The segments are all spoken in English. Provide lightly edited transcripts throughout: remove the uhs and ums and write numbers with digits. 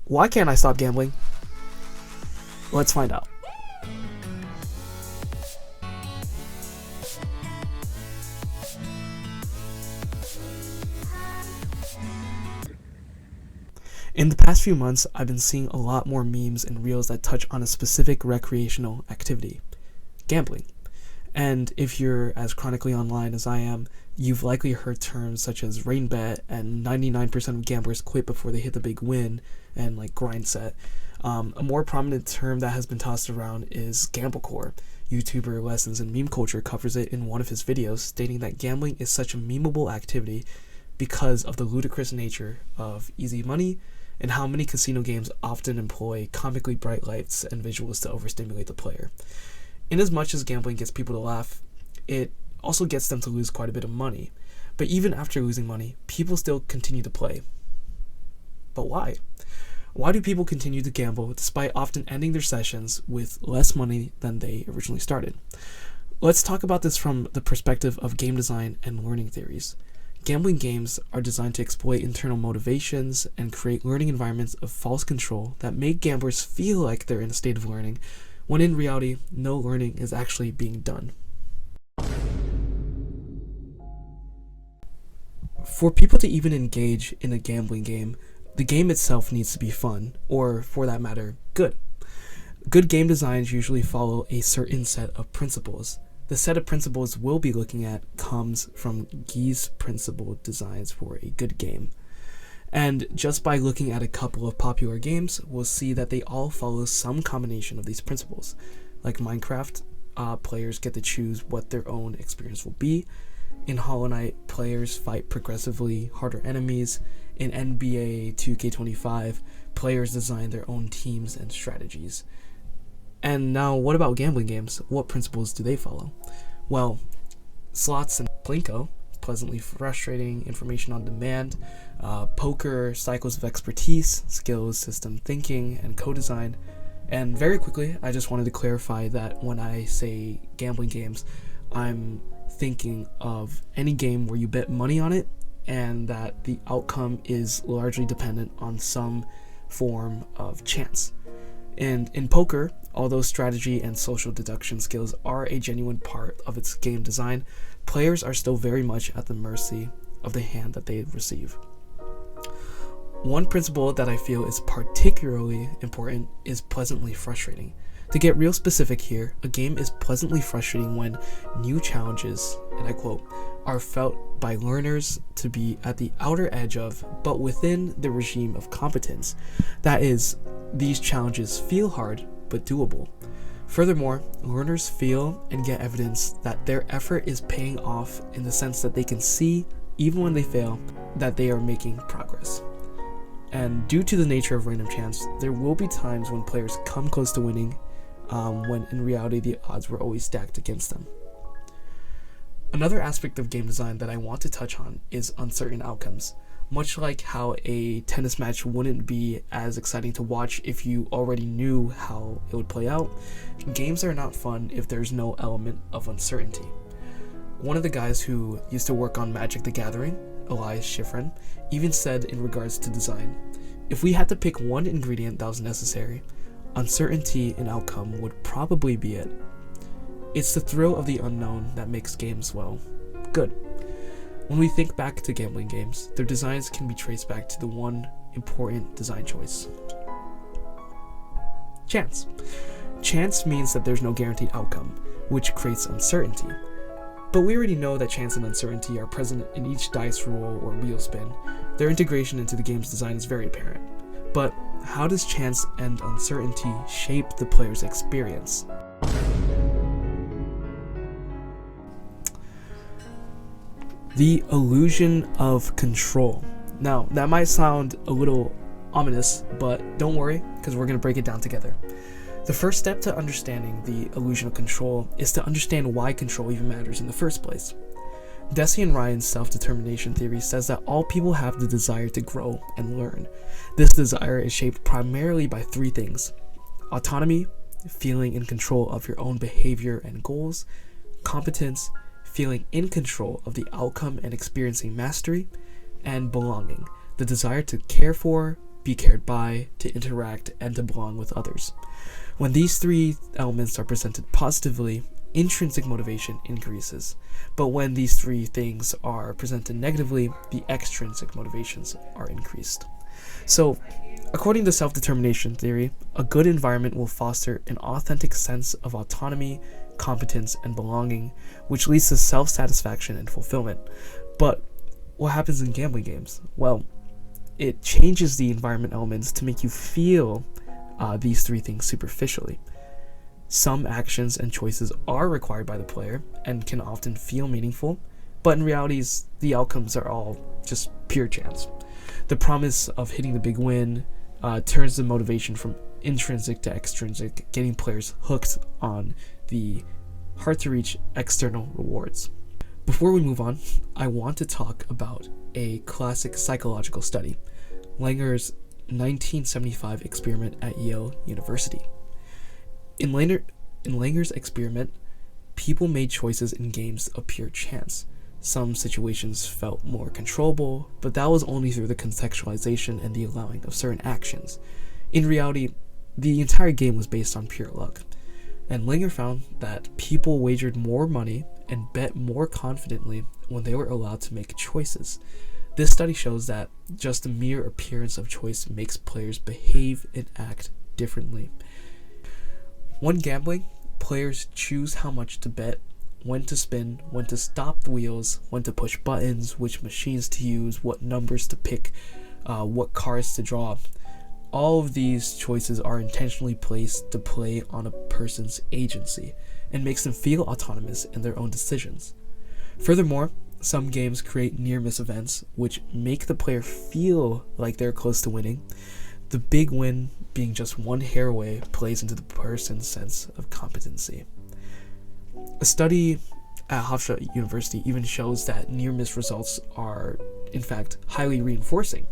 Why can't I stop gambling? Let's find out. In the past few months, I've been seeing a lot more memes and reels that touch on a specific recreational activity, gambling. And if you're as chronically online as I am, you've likely heard terms such as rain bet and 99% of gamblers quit before they hit the big win and like grind set. A more prominent term that has been tossed around is gamblecore. YouTuber Lessons in Meme Culture covers it in one of his videos, stating that gambling is such a memeable activity because of the ludicrous nature of easy money and how many casino games often employ comically bright lights and visuals to overstimulate the player. In as much as gambling gets people to laugh, it also gets them to lose quite a bit of money. But even after losing money, people still continue to play. But why? Why do people continue to gamble despite often ending their sessions with less money than they originally started? Let's talk about this from the perspective of game design and learning theories. Gambling games are designed to exploit internal motivations and create learning environments of false control that make gamblers feel like they're in a state of learning, when in reality, no learning is actually being done. For people to even engage in a gambling game, the game itself needs to be fun, or for that matter, good. Good game designs usually follow a certain set of principles. The set of principles we'll be looking at comes from Guy's principle designs for a good game. And just by looking at a couple of popular games, we'll see that they all follow some combination of these principles. Like Minecraft, players get to choose what their own experience will be. In Hollow Knight, players fight progressively harder enemies. In NBA 2K25, players design their own teams and strategies. And now, what about gambling games? What principles do they follow? Well, slots and Plinko, pleasantly frustrating, information on demand, poker, cycles of expertise, skills, system thinking, and co-design. And very quickly, I just wanted to clarify that when I say gambling games, I'm thinking of any game where you bet money on it and that the outcome is largely dependent on some form of chance. And in poker, although strategy and social deduction skills are a genuine part of its game design, players are still very much at the mercy of the hand that they receive. One principle that I feel is particularly important is pleasantly frustrating. To get real specific here, a game is pleasantly frustrating when new challenges, and I quote, are felt by learners to be at the outer edge of, but within the regime of competence. That is, these challenges feel hard, but doable. Furthermore, learners feel and get evidence that their effort is paying off in the sense that they can see, even when they fail, that they are making progress. And due to the nature of random chance, there will be times when players come close to winning, when in reality the odds were always stacked against them. Another aspect of game design that I want to touch on is uncertain outcomes. Much like how a tennis match wouldn't be as exciting to watch if you already knew how it would play out, games are not fun if there's no element of uncertainty. One of the guys who used to work on Magic the Gathering, Elias Schifrin, even said in regards to design, if we had to pick one ingredient that was necessary, uncertainty in outcome would probably be it. It's the thrill of the unknown that makes games, well, good. When we think back to gambling games, their designs can be traced back to the one important design choice: chance. Chance means that there's no guaranteed outcome, which creates uncertainty. But we already know that chance and uncertainty are present in each dice roll or wheel spin. Their integration into the game's design is very apparent. But how does chance and uncertainty shape the player's experience? The illusion of control. Now, that might sound a little ominous, but don't worry, because we're going to break it down together. The first step to understanding the illusion of control is to understand why control even matters in the first place. Deci and Ryan's self-determination theory says that all people have the desire to grow and learn. This desire is shaped primarily by three things: autonomy, feeling in control of your own behavior and goals; competence, feeling in control of the outcome and experiencing mastery; and belonging, the desire to care for, be cared by, to interact, and to belong with others. When these three elements are presented positively, intrinsic motivation increases. But when these three things are presented negatively, the extrinsic motivations are increased. So, according to self-determination theory, a good environment will foster an authentic sense of autonomy, competence, and belonging, which leads to self-satisfaction and fulfillment. But what happens in gambling games? Well, it changes the environment elements to make you feel these three things superficially. Some actions and choices are required by the player and can often feel meaningful, but in reality, the outcomes are all just pure chance. The promise of hitting the big win turns the motivation from intrinsic to extrinsic, getting players hooked on the hard-to-reach external rewards. Before we move on, I want to talk about a classic psychological study, Langer's 1975 experiment at Yale University. In Langer's experiment, people made choices in games of pure chance. Some situations felt more controllable, but that was only through the contextualization and the allowing of certain actions. In reality, the entire game was based on pure luck. And Langer found that people wagered more money and bet more confidently when they were allowed to make choices. This study shows that just the mere appearance of choice makes players behave and act differently. When gambling, players choose how much to bet, when to spin, when to stop the wheels, when to push buttons, which machines to use, what numbers to pick, what cards to draw. All of these choices are intentionally placed to play on a person's agency and makes them feel autonomous in their own decisions. Furthermore, some games create near-miss events which make the player feel like they're close to winning. The big win being just one hair away plays into the person's sense of competency. A study at Hofstra University even shows that near-miss results are, in fact, highly reinforcing.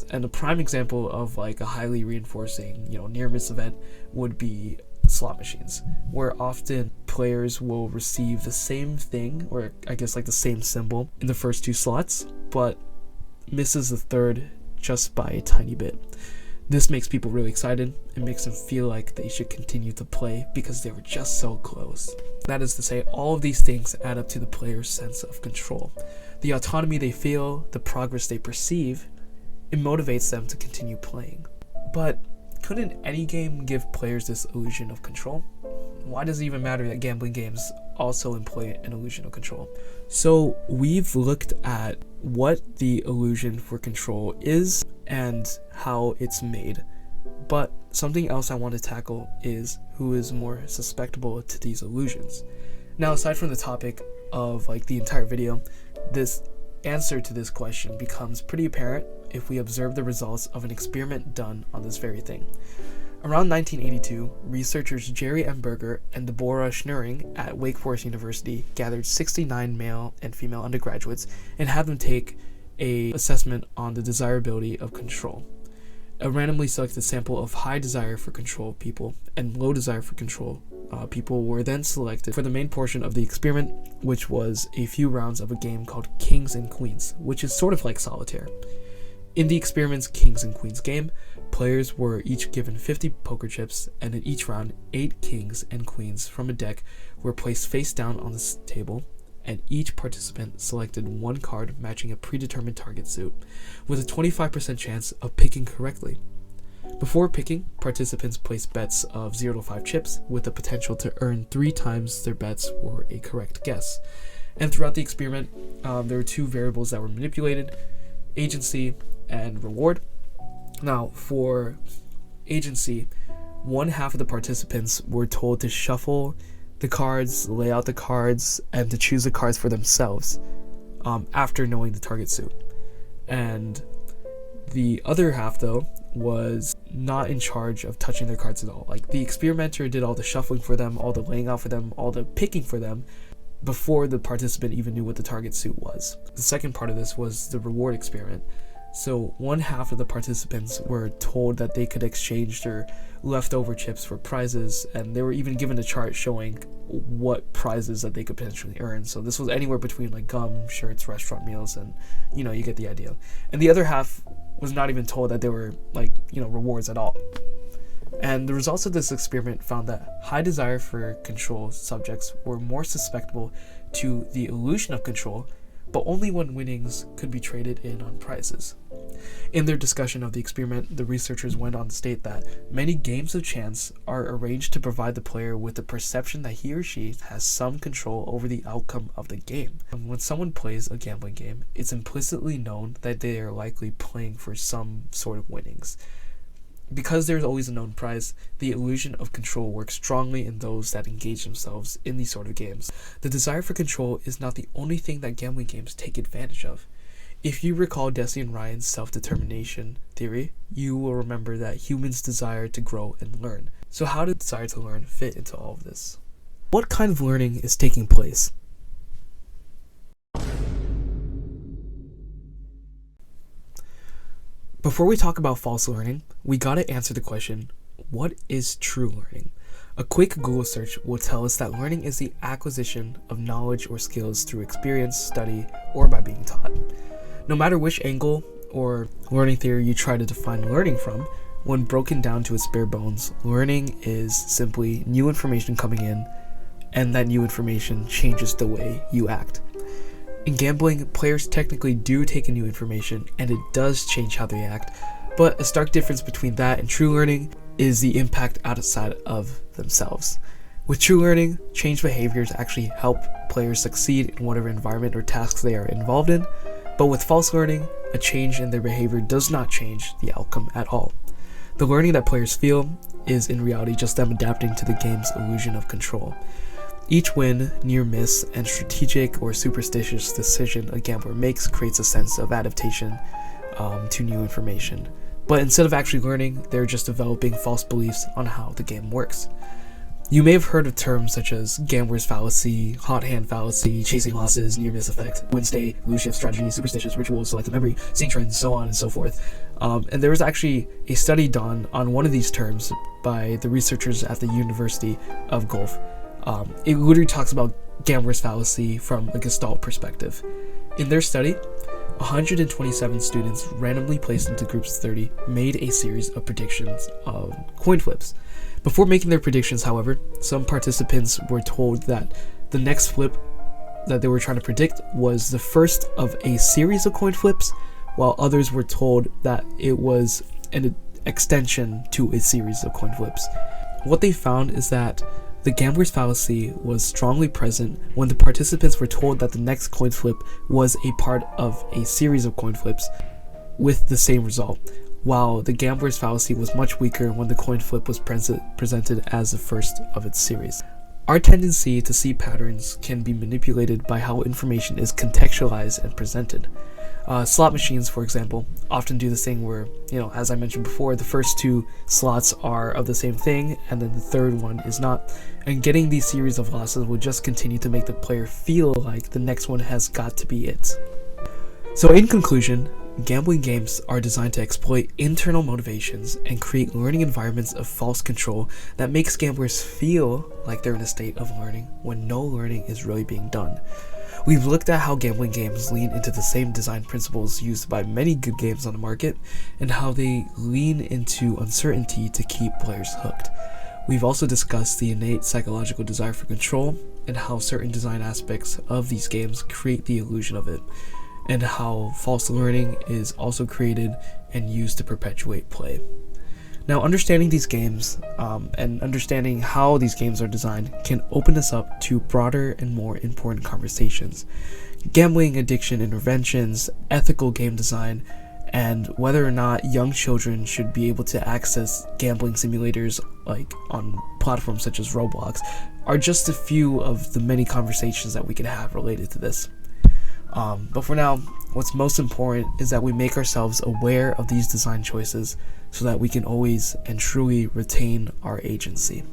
And a prime example of like a highly reinforcing, near-miss event would be slot machines, where often players will receive the same thing, or I guess like the same symbol in the first two slots, but misses the third just by a tiny bit. This makes people really excited. It makes them feel like they should continue to play because they were just so close. That is to say, all of these things add up to the player's sense of control. The autonomy they feel, the progress they perceive, it motivates them to continue playing. But couldn't any game give players this illusion of control? Why does it even matter that gambling games also employ an illusion of control? So we've looked at what the illusion for control is and how it's made. But something else I want to tackle is who is more susceptible to these illusions. Now, aside from the topic of like the entire video, this answer to this question becomes pretty apparent if we observe the results of an experiment done on this very thing. Around 1982, researchers Jerry M. Berger and Deborah Schnurring at Wake Forest University gathered 69 male and female undergraduates and had them take an assessment on the desirability of control. A randomly selected sample of high desire for control people and low desire for control people were then selected for the main portion of the experiment, which was a few rounds of a game called Kings and Queens, which is sort of like solitaire. In the experiment's Kings and Queens game, players were each given 50 poker chips, and in each round, 8 kings and queens from a deck were placed face down on the table, and each participant selected one card matching a predetermined target suit, with a 25% chance of picking correctly. Before picking, participants placed bets of 0 to 5 chips, with the potential to earn 3 times their bets for a correct guess. And throughout the experiment, there were 2 variables that were manipulated: agency and reward. Now, for agency, one half of the participants were told to shuffle the cards, lay out the cards, and to choose the cards for themselves after knowing the target suit. And the other half, though, was not in charge of touching their cards at all. Like, the experimenter did all the shuffling for them, all the laying out for them, all the picking for them, before the participant even knew what the target suit was. The second part of this was the reward experiment. So one half of the participants were told that they could exchange their leftover chips for prizes, and they were even given a chart showing what prizes that they could potentially earn. So this was anywhere between like gum, shirts, restaurant meals, and you get the idea. And the other half was not even told that there were rewards at all. And the results of this experiment found that high desire for control subjects were more susceptible to the illusion of control, but only when winnings could be traded in on prizes. In their discussion of the experiment, the researchers went on to state that many games of chance are arranged to provide the player with the perception that he or she has some control over the outcome of the game. And when someone plays a gambling game, it's implicitly known that they are likely playing for some sort of winnings. Because there's always a known prize, the illusion of control works strongly in those that engage themselves in these sort of games. The desire for control is not the only thing that gambling games take advantage of. If you recall Deci and Ryan's self-determination theory, you will remember that humans desire to grow and learn. So how does desire to learn fit into all of this? What kind of learning is taking place? Before we talk about false learning, we gotta answer the question, what is true learning? A quick Google search will tell us that learning is the acquisition of knowledge or skills through experience, study, or by being taught. No matter which angle or learning theory you try to define learning from, when broken down to its bare bones, learning is simply new information coming in, and that new information changes the way you act. In gambling, players technically do take in new information, and it does change how they act, but a stark difference between that and true learning is the impact outside of themselves. With true learning, changed behaviors actually help players succeed in whatever environment or tasks they are involved in, but with false learning, a change in their behavior does not change the outcome at all. The learning that players feel is in reality just them adapting to the game's illusion of control. Each win, near miss, and strategic or superstitious decision a gambler makes creates a sense of adaptation to new information. But instead of actually learning, they're just developing false beliefs on how the game works. You may have heard of terms such as gambler's fallacy, hot hand fallacy, chasing losses, near miss effect, win state, lose shift strategy, superstitious rituals, selective memory, seeing trends, so on and so forth. And there was actually a study done on one of these terms by the researchers at the University of Guelph. It literally talks about gambler's fallacy from a Gestalt perspective. In their study, 127 students randomly placed into groups of 30 made a series of predictions of coin flips. Before making their predictions, however, some participants were told that the next flip that they were trying to predict was the first of a series of coin flips, while others were told that it was an extension to a series of coin flips. What they found is that the gambler's fallacy was strongly present when the participants were told that the next coin flip was a part of a series of coin flips with the same result, while the gambler's fallacy was much weaker when the coin flip was presented as the first of its series. Our tendency to see patterns can be manipulated by how information is contextualized and presented. Slot machines, for example, often do this thing where, as I mentioned before, the first two slots are of the same thing, and then the third one is not. And getting these series of losses will just continue to make the player feel like the next one has got to be it. So in conclusion, gambling games are designed to exploit internal motivations and create learning environments of false control that makes gamblers feel like they're in a state of learning when no learning is really being done. We've looked at how gambling games lean into the same design principles used by many good games on the market, and how they lean into uncertainty to keep players hooked. We've also discussed the innate psychological desire for control, and how certain design aspects of these games create the illusion of it, and how false learning is also created and used to perpetuate play. Now, understanding these games and understanding how these games are designed can open us up to broader and more important conversations. Gambling addiction interventions, ethical game design, and whether or not young children should be able to access gambling simulators like on platforms such as Roblox are just a few of the many conversations that we can have related to this. But for now, what's most important is that we make ourselves aware of these design choices so that we can always and truly retain our agency.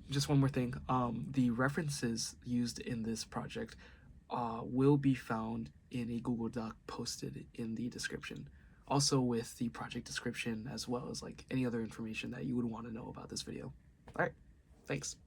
just one more thing. The references used in this project will be found in a Google Doc posted in the description. Also with the project description, as well as like any other information that you would want to know about this video. All right, thanks.